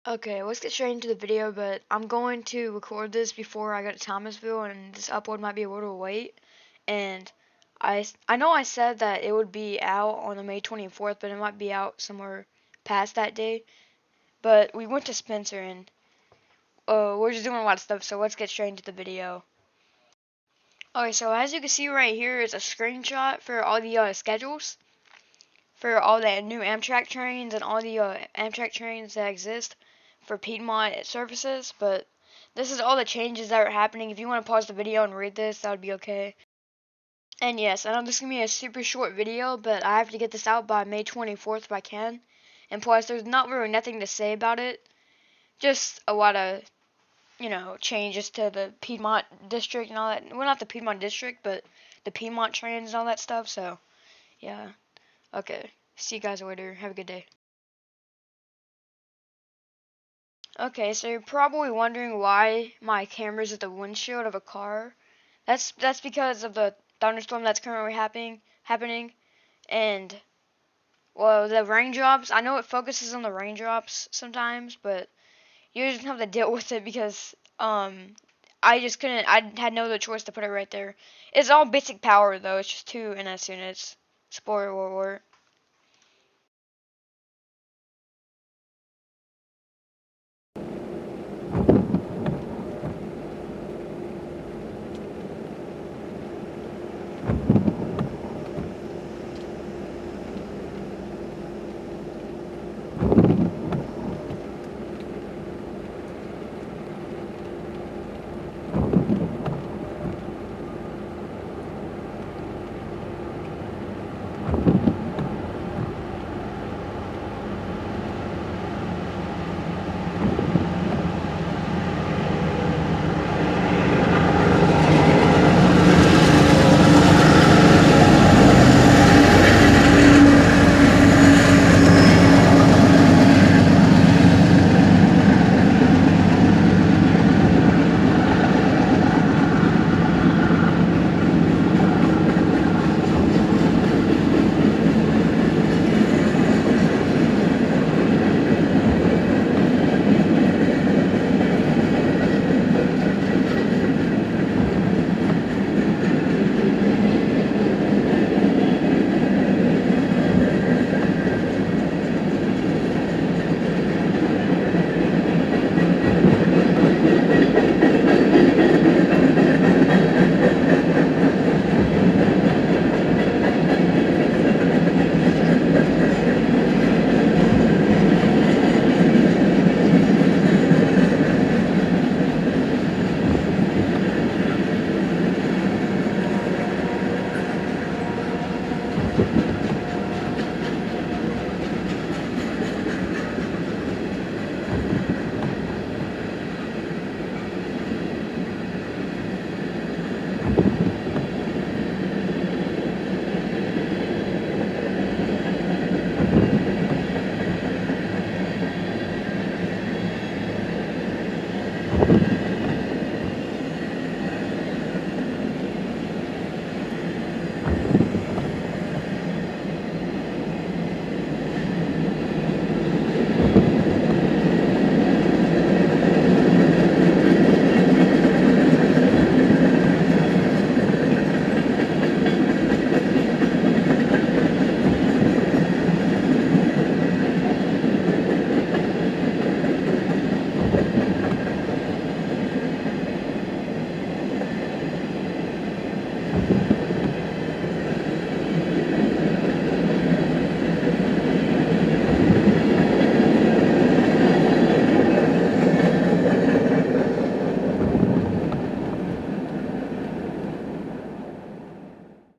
Okay, let's get straight into the video, but I'm going to record this before I go to Thomasville, and this upload might be a little late. And I know I said that it would be out on the May 24th, but it might be out somewhere past that day. But we went to Spencer, and we're just doing a lot of stuff, so let's get straight into the video. Okay, so as you can see right here is a screenshot for all the schedules for all the new Amtrak trains and all the Amtrak trains that exist for Piedmont services, but this is all the changes that are happening. If you want to pause the video and read this, that would be okay. And yes, I know this is going to be a super short video, but I have to get this out by May 24th if I can. And plus, there's not really nothing to say about it. Just a lot of, changes to the Piedmont district and all that. Well, not the Piedmont district, but the Piedmont trains and all that stuff, so, yeah. Okay, see you guys later. Have a good day. Okay, so you're probably wondering why my camera's at the windshield of a car. That's because of the thunderstorm that's currently happening, and well, the raindrops. I know it focuses on the raindrops sometimes, but you just have to deal with it because I just couldn't. I had no other choice to put it right there. It's all basic power though. It's just two NS units. Spoiler alert.